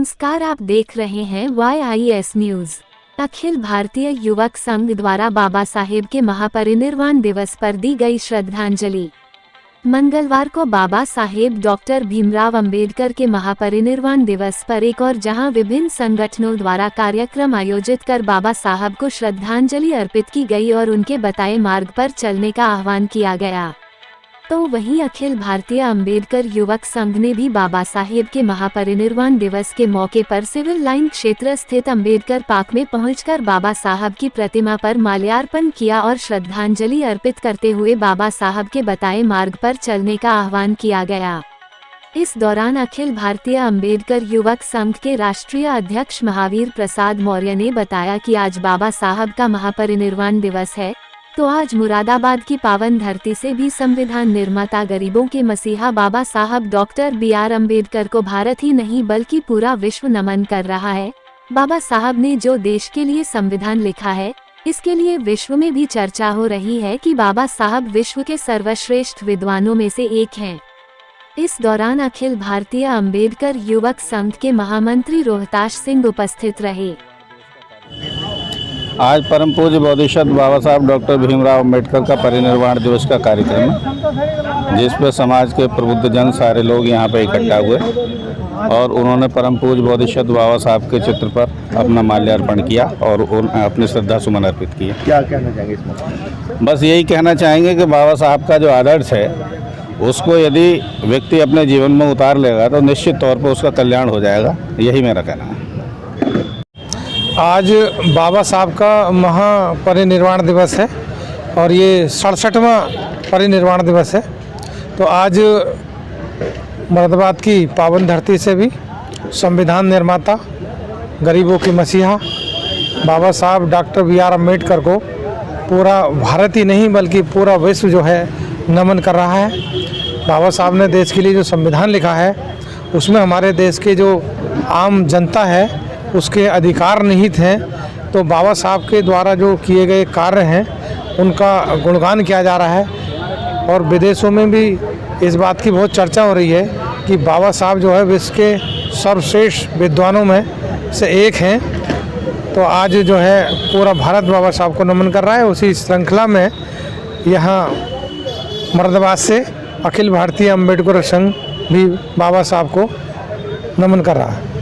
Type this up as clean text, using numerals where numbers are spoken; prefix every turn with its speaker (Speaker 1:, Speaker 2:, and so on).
Speaker 1: नमस्कार, आप देख रहे हैं YIS न्यूज। अखिल भारतीय युवक संघ द्वारा बाबा साहेब के महापरिनिर्वाण दिवस पर दी गई श्रद्धांजलि। मंगलवार को बाबा साहेब डॉक्टर भीमराव अंबेडकर के महापरिनिर्वाण दिवस पर एक और जहां विभिन्न संगठनों द्वारा कार्यक्रम आयोजित कर बाबा साहब को श्रद्धांजलि अर्पित की गई और उनके बताए मार्ग पर चलने का आह्वान किया गया, तो वहीं अखिल भारतीय अंबेडकर युवक संघ ने भी बाबा साहेब के महापरिनिर्वाण दिवस के मौके पर सिविल लाइन क्षेत्र स्थित अंबेडकर पार्क में पहुंचकर बाबा साहब की प्रतिमा पर माल्यार्पण किया और श्रद्धांजलि अर्पित करते हुए बाबा साहब के बताए मार्ग पर चलने का आह्वान किया गया। इस दौरान अखिल भारतीय अंबेडकर युवक संघ के राष्ट्रीय अध्यक्ष महावीर प्रसाद मौर्य ने बताया कि आज बाबा साहब का महापरिनिर्वाण दिवस है, तो आज मुरादाबाद की पावन धरती से भी संविधान निर्माता गरीबों के मसीहा बाबा साहब डॉक्टर BR अम्बेडकर को भारत ही नहीं बल्कि पूरा विश्व नमन कर रहा है। बाबा साहब ने जो देश के लिए संविधान लिखा है, इसके लिए विश्व में भी चर्चा हो रही है कि बाबा साहब विश्व के सर्वश्रेष्ठ विद्वानों में से एक हैं। इस दौरान अखिल भारतीय अंबेडकर युवक संघ के महामंत्री रोहताश सिंह उपस्थित रहे।
Speaker 2: आज परम पूज्य बोधिसत्व बाबा साहब डॉक्टर भीमराव अम्बेडकर का परिनिर्वाण दिवस का कार्यक्रम है, जिस पर समाज के प्रबुद्ध जन सारे लोग यहाँ पर इकट्ठा हुए और उन्होंने परम पूज्य बोधिसत्व बाबा साहब के चित्र पर अपना माल्यार्पण किया और अपनी श्रद्धा सुमन अर्पित किए।
Speaker 3: क्या कहना चाहेंगे इस मौके?
Speaker 2: बस यही कहना चाहेंगे कि बाबा साहब का जो आदर्श है उसको यदि व्यक्ति अपने जीवन में उतार लेगा तो निश्चित तौर पर उसका कल्याण हो जाएगा। यही मेरा कहना है।
Speaker 4: आज बाबा साहब का महापरिनिर्वाण दिवस है और ये 67वां परिनिर्वाण दिवस है। तो आज मुरादाबाद की पावन धरती से भी संविधान निर्माता गरीबों की मसीहा बाबा साहब डॉक्टर BR अम्बेडकर को पूरा भारत ही नहीं बल्कि पूरा विश्व जो है नमन कर रहा है। बाबा साहब ने देश के लिए जो संविधान लिखा है उसमें हमारे देश के जो आम जनता है उसके अधिकार निहित हैं। तो बाबा साहब के द्वारा जो किए गए कार्य हैं उनका गुणगान किया जा रहा है और विदेशों में भी इस बात की बहुत चर्चा हो रही है कि बाबा साहब जो है विश्व के सर्वश्रेष्ठ विद्वानों में से एक हैं। तो आज जो है पूरा भारत बाबा साहब को नमन कर रहा है। उसी श्रृंखला में यहाँ मुरादाबाद से अखिल भारतीय अंबेडकर संघ भी बाबा साहब को नमन कर रहा है।